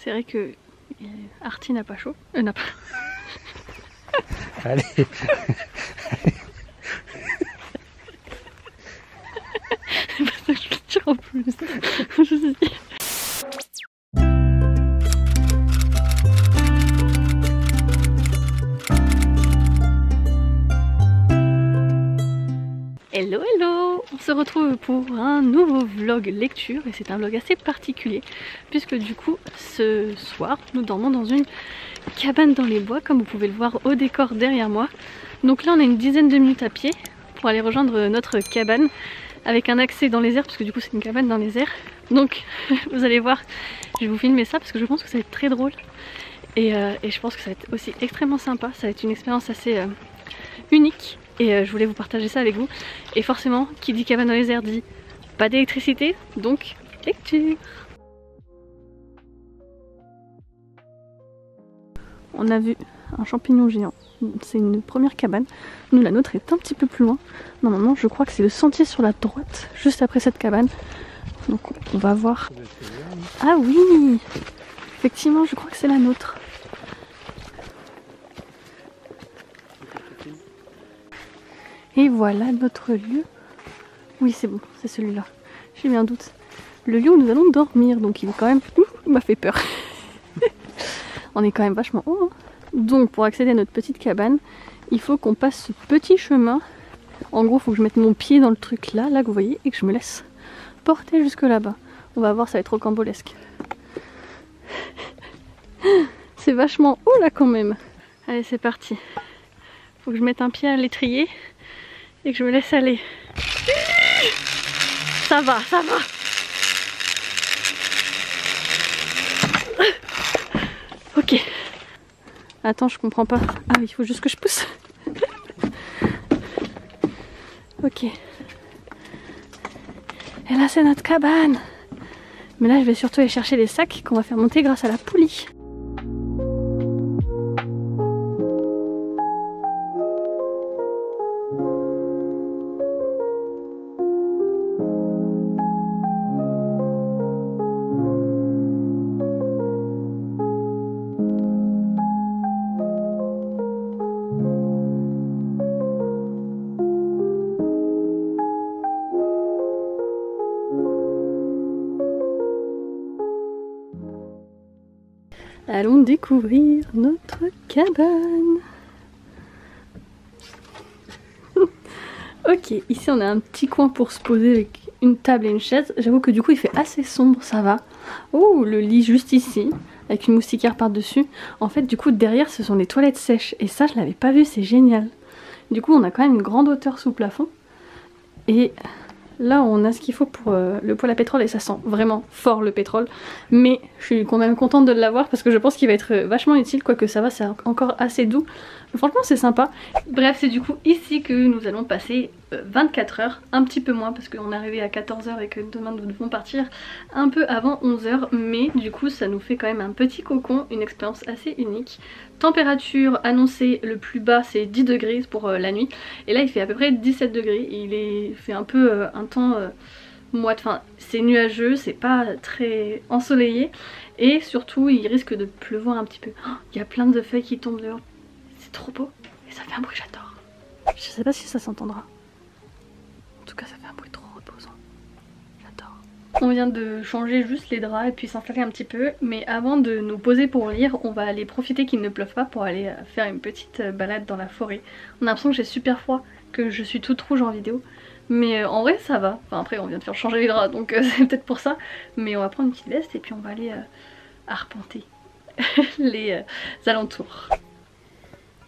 C'est vrai que Artie n'a pas chaud. N'a pas. Allez. C'est pas ça que je le tire en plus. Je sais. Hello hello! On se retrouve pour un nouveau vlog lecture et c'est un vlog assez particulier puisque du coup ce soir nous dormons dans une cabane dans les bois comme vous pouvez le voir au décor derrière moi. Donc là on a une dizaine de minutes à pied pour aller rejoindre notre cabane avec un accès dans les airs parce que du coup c'est une cabane dans les airs. Donc vous allez voir, je vais vous filmer ça parce que je pense que ça va être très drôle et je pense que ça va être aussi extrêmement sympa, ça va être une expérience assez unique. Et je voulais vous partager ça avec vous. Et forcément, qui dit cabane dans les airs dit pas d'électricité, donc lecture. On a vu un champignon géant. C'est une première cabane. Nous, la nôtre est un petit peu plus loin. Normalement, je crois que c'est le sentier sur la droite, juste après cette cabane. Donc on va voir. Ah oui! Effectivement, je crois que c'est la nôtre. Et voilà notre lieu. Oui, c'est bon, c'est celui-là. J'ai eu un doute. Le lieu où nous allons dormir, donc il est quand même... il m'a fait peur. On est quand même vachement haut. Hein. Donc pour accéder à notre petite cabane, il faut qu'on passe ce petit chemin. En gros, il faut que je mette mon pied dans le truc là que vous voyez, et que je me laisse porter jusque là-bas. On va voir, ça va être rocambolesque. C'est vachement haut là quand même. Allez, c'est parti. Faut que je mette un pied à l'étrier. Et que je me laisse aller. Ça va, ça va. Ok. Attends, je comprends pas. Ah oui, il faut juste que je pousse. Ok. Et là, c'est notre cabane. Mais là, je vais surtout aller chercher les sacs qu'on va faire monter grâce à la poulie. Allons découvrir notre cabane. Ok, ici on a un petit coin pour se poser avec une table et une chaise. J'avoue que du coup il fait assez sombre, ça va. Oh, le lit juste ici, avec une moustiquaire par-dessus. En fait du coup derrière ce sont des toilettes sèches. Et ça je l'avais pas vu, c'est génial. Du coup on a quand même une grande hauteur sous plafond. Et... là on a ce qu'il faut pour le poêle à pétrole et ça sent vraiment fort le pétrole. Mais je suis quand même contente de l'avoir parce que je pense qu'il va être vachement utile, quoique ça va, c'est encore assez doux. Franchement c'est sympa. Bref, c'est du coup ici que nous allons passer 24 heures, un petit peu moins parce qu'on est arrivé à 14 h et que demain nous devons partir un peu avant 11 h. Mais du coup ça nous fait quand même un petit cocon, une expérience assez unique. Température annoncée, le plus bas c'est 10 degrés pour la nuit. Et là il fait à peu près 17 degrés. Il fait un peu un temps moite, enfin c'est nuageux, c'est pas très ensoleillé. Et surtout il risque de pleuvoir un petit peu. Il y a plein de feuilles qui tombent dehors. C'est trop beau. Et ça fait un bruit que j'adore. Je sais pas si ça s'entendra. En tout cas ça fait un bruit trop reposant. J'adore. On vient de changer juste les draps et puis s'installer un petit peu. Mais avant de nous poser pour lire, on va aller profiter qu'il ne pleuve pas pour aller faire une petite balade dans la forêt. On a l'impression que j'ai super froid, que je suis toute rouge en vidéo. Mais en vrai ça va. Enfin après on vient de faire changer les draps donc c'est peut-être pour ça. Mais on va prendre une petite veste et puis on va aller arpenter les alentours.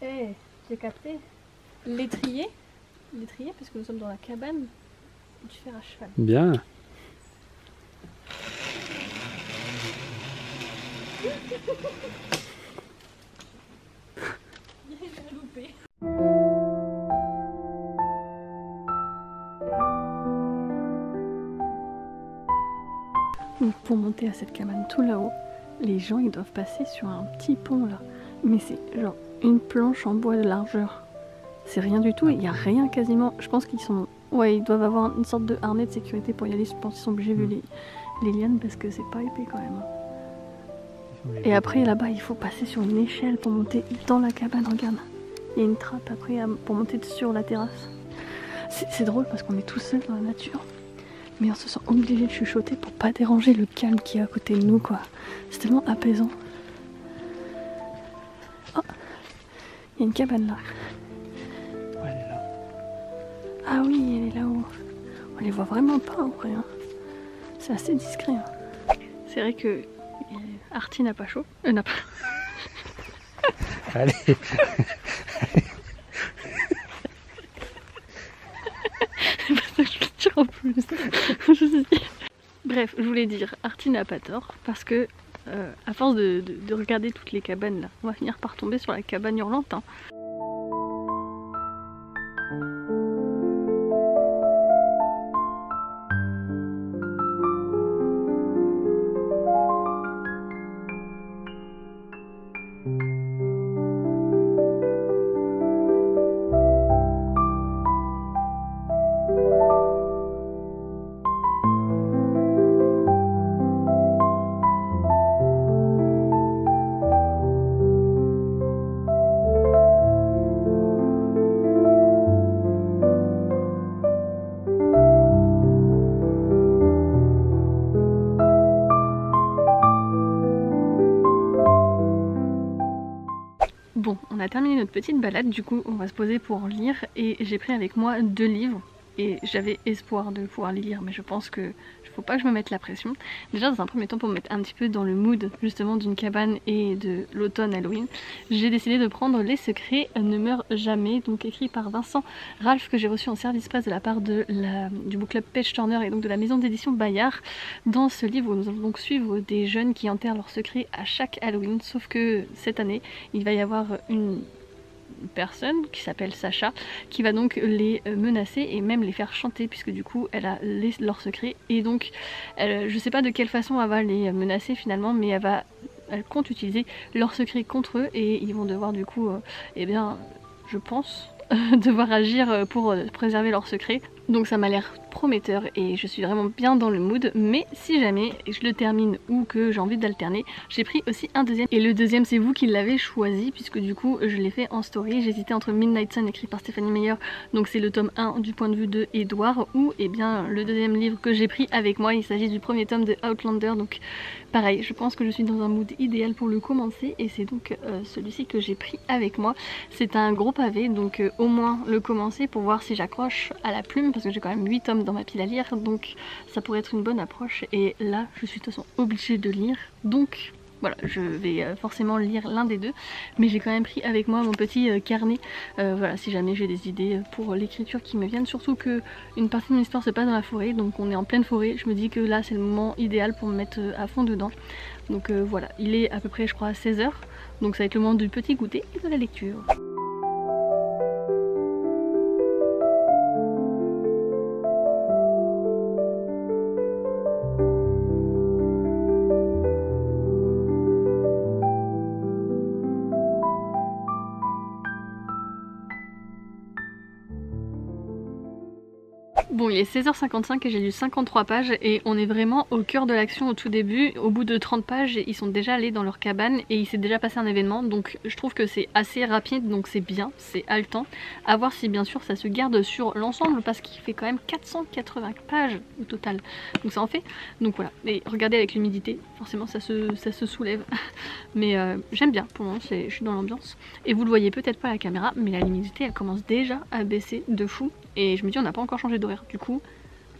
Hey, j'ai capté. L'étrier. L'étrier parce que nous sommes dans la cabane du fer à cheval. Bien. Donc pour monter à cette cabane tout là-haut, les gens ils doivent passer sur un petit pont là. Mais c'est genre une planche en bois de largeur. C'est rien du tout, il n'y a rien quasiment. Je pense qu'ils sont... ouais, ils doivent avoir une sorte de harnais de sécurité pour y aller. Je pense qu'ils sont obligés vu les lianes parce que c'est pas épais quand même. Et après là-bas il faut passer sur une échelle pour monter dans la cabane, regarde. Il y a une trappe après pour monter sur la terrasse. C'est drôle parce qu'on est tout seul dans la nature. Mais on se sent obligé de chuchoter pour pas déranger le calme qui est à côté de nous quoi. C'est tellement apaisant. Oh, il y a une cabane là. Ouais, elle est là. Ah oui, elle est là-haut. On les voit vraiment pas en vrai. Hein. C'est assez discret. Hein. C'est vrai que Artie n'a pas chaud. N'a pas. Allez. C'est pas ça que je veux dire en plus. Bref, je voulais dire, Artie n'a pas tort parce que à force de regarder toutes les cabanes là, on va finir par tomber sur la cabane hurlante. Hein. Bon, on a terminé notre petite balade, du coup on va se poser pour lire et j'ai pris avec moi 2 livres et j'avais espoir de pouvoir les lire mais je pense que faut pas que je me mette la pression. Déjà dans un premier temps pour me mettre un petit peu dans le mood justement d'une cabane et de l'automne Halloween, j'ai décidé de prendre Les Secrets ne meurent jamais, donc écrit par Vincent Ralph que j'ai reçu en service presse de la part de du book club Page Turner et donc de la maison d'édition Bayard. Dans ce livre nous allons donc suivre des jeunes qui enterrent leurs secrets à chaque Halloween, sauf que cette année il va y avoir une personne qui s'appelle Sacha qui va donc les menacer et même les faire chanter puisque du coup elle a leurs secrets et donc je sais pas de quelle façon elle va les menacer finalement mais elle compte utiliser leurs secrets contre eux et ils vont devoir du coup eh bien je pense devoir agir pour préserver leurs secrets. Donc ça m'a l'air prometteur et je suis vraiment bien dans le mood, mais si jamais je le termine ou que j'ai envie d'alterner, j'ai pris aussi un deuxième. Et le deuxième c'est vous qui l'avez choisi puisque du coup je l'ai fait en story. J'hésitais entre Midnight Sun écrit par Stephanie Meyer, donc c'est le tome 1 du point de vue de Edouard, ou et bien le deuxième livre que j'ai pris avec moi, il s'agit du premier tome de Outlander. Donc pareil, je pense que je suis dans un mood idéal pour le commencer et c'est donc celui-ci que j'ai pris avec moi. C'est un gros pavé, donc au moins le commencer pour voir si j'accroche à la plume parce que j'ai quand même 8 tomes dans ma pile à lire, donc ça pourrait être une bonne approche et là je suis de toute façon obligée de lire, donc voilà, je vais forcément lire l'un des deux, mais j'ai quand même pris avec moi mon petit carnet, voilà, si jamais j'ai des idées pour l'écriture qui me viennent, surtout que une partie de mon histoire se passe dans la forêt, donc on est en pleine forêt, je me dis que là c'est le moment idéal pour me mettre à fond dedans, donc voilà, il est à peu près je crois à 16 h, donc ça va être le moment du petit goûter et de la lecture. Bon, il est 16 h 55 et j'ai lu 53 pages et on est vraiment au cœur de l'action au tout début. Au bout de 30 pages, ils sont déjà allés dans leur cabane et il s'est déjà passé un événement. Donc je trouve que c'est assez rapide, donc c'est bien, c'est haletant. À voir si bien sûr ça se garde sur l'ensemble parce qu'il fait quand même 480 pages au total. Donc ça en fait. Donc voilà, et regardez avec l'humidité, forcément ça se soulève. Mais j'aime bien, pour le moment je suis dans l'ambiance. Et vous le voyez peut-être pas à la caméra, mais la luminosité elle commence déjà à baisser de fou. Et je me dis on n'a pas encore changé d'horaire, du coup,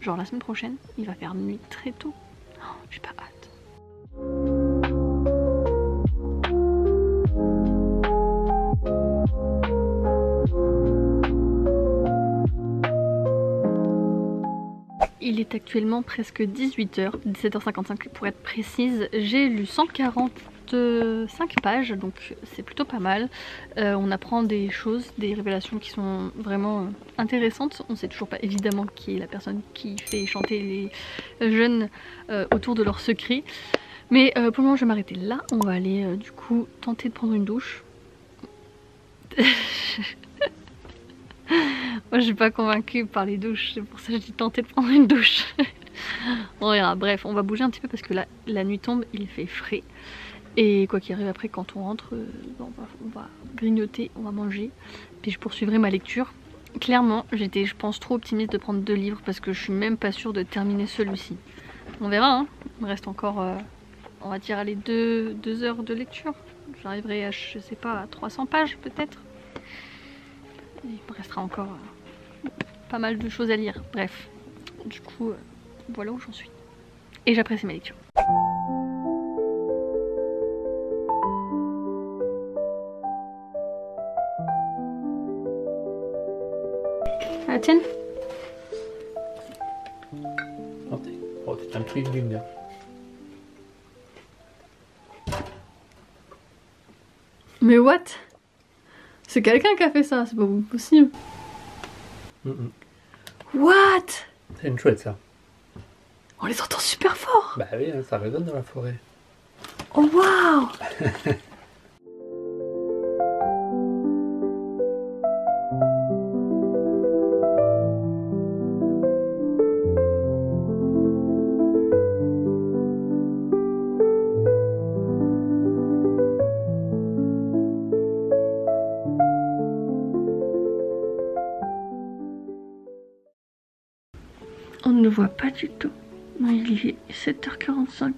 genre la semaine prochaine, il va faire nuit très tôt. Oh, j'ai pas hâte. Il est actuellement presque 18 h, 17 h 55 pour être précise. J'ai lu 145 pages, donc c'est plutôt pas mal. On apprend des choses, des révélations qui sont vraiment intéressantes. On sait toujours pas évidemment qui est la personne qui fait chanter les jeunes autour de leurs secrets. Mais pour le moment je vais m'arrêter là. On va aller du coup tenter de prendre une douche. Moi je suis pas convaincue par les douches, c'est pour ça que je dis tenter de prendre une douche. On verra, bref, on va bouger un petit peu parce que là la nuit tombe, il fait frais. Et quoi qu'il arrive après quand on rentre, on va grignoter, on va manger. Puis je poursuivrai ma lecture. Clairement j'étais je pense trop optimiste de prendre 2 livres parce que je suis même pas sûre de terminer celui-ci. On verra hein, il me reste encore on va dire allez 2 heures de lecture. J'arriverai à je sais pas à 300 pages peut-être. Il me restera encore pas mal de choses à lire. Bref, du coup voilà où j'en suis. Et j'apprécie ma lecture. Ah tiens. Oh, t'es un Twi'lek. Mais what? C'est quelqu'un qui a fait ça, c'est pas possible. What? C'est une chouette ça. On les entend super fort. Bah oui, ça résonne dans la forêt. Oh waouh. On ne le voit pas du tout. Il est 7h45.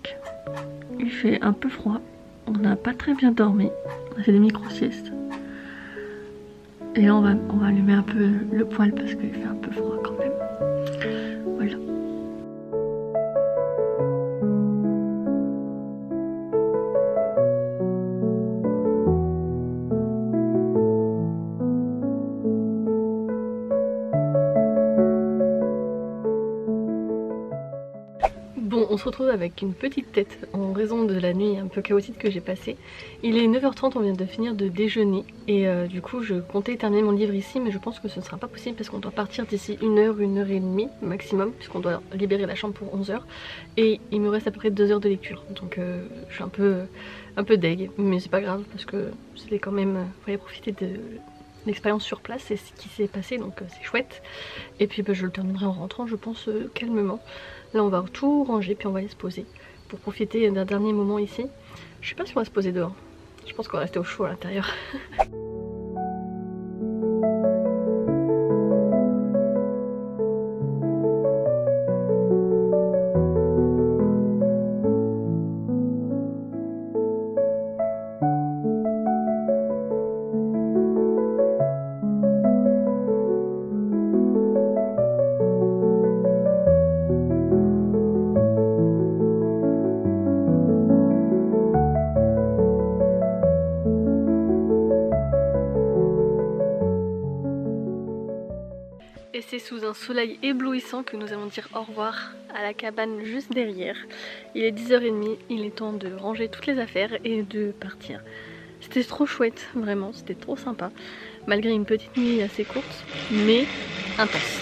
Il fait un peu froid. On n'a pas très bien dormi. On a fait des micro-siestes. Et là on va allumer un peu le poêle parce qu'il fait un peu froid quand même. Voilà. Bon, on se retrouve avec une petite tête en raison de la nuit un peu chaotique que j'ai passée. Il est 9h30, on vient de finir de déjeuner et du coup je comptais terminer mon livre ici mais je pense que ce ne sera pas possible parce qu'on doit partir d'ici 1h, 1h30 maximum puisqu'on doit libérer la chambre pour 11h et il me reste à peu près 2 heures de lecture donc je suis un peu deg mais c'est pas grave parce que c'était quand même, fallait profiter de l'expérience sur place, c'est ce qui s'est passé donc c'est chouette et puis je le terminerai en rentrant je pense calmement. Là on va tout ranger puis on va aller se poser pour profiter d'un dernier moment ici. Je sais pas si on va se poser dehors, je pense qu'on va rester au chaud à l'intérieur. Et c'est sous un soleil éblouissant que nous allons dire au revoir à la cabane juste derrière. Il est 10h30, il est temps de ranger toutes les affaires et de partir. C'était trop chouette, vraiment, c'était trop sympa. Malgré une petite nuit assez courte, mais intense.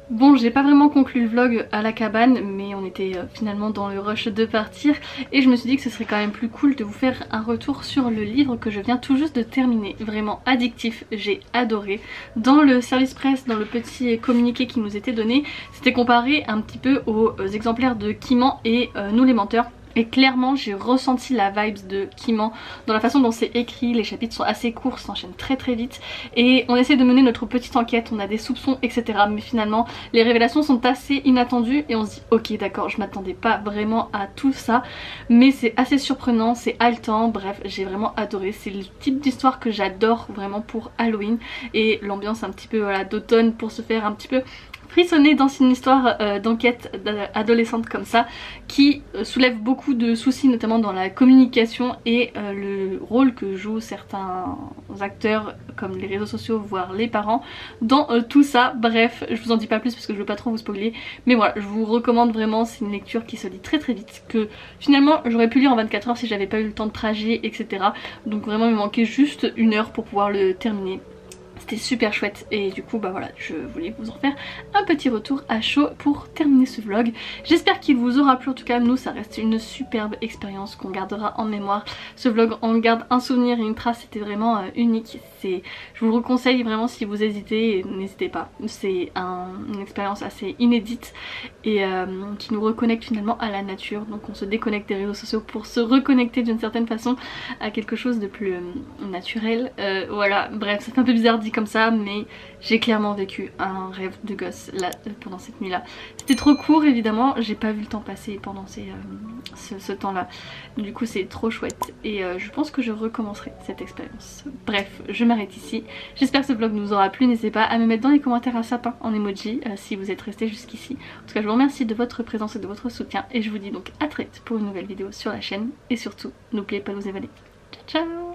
Bon, j'ai pas vraiment conclu le vlog à la cabane, mais on était finalement dans le rush de partir et je me suis dit que ce serait quand même plus cool de vous faire un retour sur le livre que je viens tout juste de terminer. Vraiment addictif, j'ai adoré. Dans le service presse, dans le petit communiqué qui nous était donné, c'était comparé un petit peu aux exemplaires de Kiman et Nous les menteurs. Et clairement j'ai ressenti la vibes de Kiman dans la façon dont c'est écrit, les chapitres sont assez courts, s'enchaînent très très vite et on essaie de mener notre petite enquête, on a des soupçons etc. Mais finalement les révélations sont assez inattendues et on se dit ok d'accord, je m'attendais pas vraiment à tout ça mais c'est assez surprenant, c'est haletant, bref j'ai vraiment adoré, c'est le type d'histoire que j'adore vraiment pour Halloween et l'ambiance un petit peu voilà, d'automne pour se faire un petit peu frissonner dans une histoire d'enquête adolescente comme ça qui soulève beaucoup de soucis notamment dans la communication et le rôle que jouent certains acteurs comme les réseaux sociaux voire les parents dans tout ça. Bref, je vous en dis pas plus parce que je veux pas trop vous spoiler mais voilà, je vous recommande vraiment, c'est une lecture qui se lit très très vite que finalement j'aurais pu lire en 24 heures si j'avais pas eu le temps de trajet etc. Donc vraiment il me manquait juste 1 heure pour pouvoir le terminer. C'était super chouette et du coup bah voilà, je voulais vous en faire un petit retour à chaud pour terminer ce vlog. J'espère qu'il vous aura plu, en tout cas nous ça reste une superbe expérience qu'on gardera en mémoire. Ce vlog on garde un souvenir et une trace, c'était vraiment unique. Je vous le conseille vraiment, si vous hésitez, n'hésitez pas. C'est une expérience assez inédite et qui nous reconnecte finalement à la nature. Donc on se déconnecte des réseaux sociaux pour se reconnecter d'une certaine façon à quelque chose de plus naturel. Voilà, bref, ça fait un peu bizarre dit comme ça, mais j'ai clairement vécu un rêve de gosse là pendant cette nuit là. C'était trop court évidemment, j'ai pas vu le temps passer pendant ce temps là, du coup c'est trop chouette et je pense que je recommencerai cette expérience. Bref, je m'arrête ici, j'espère que ce vlog nous aura plu, n'hésitez pas à me mettre dans les commentaires un sapin en emoji si vous êtes resté jusqu'ici. En tout cas je vous remercie de votre présence et de votre soutien et je vous dis donc à très vite pour une nouvelle vidéo sur la chaîne et surtout n'oubliez pas de vous abonner. Ciao ciao.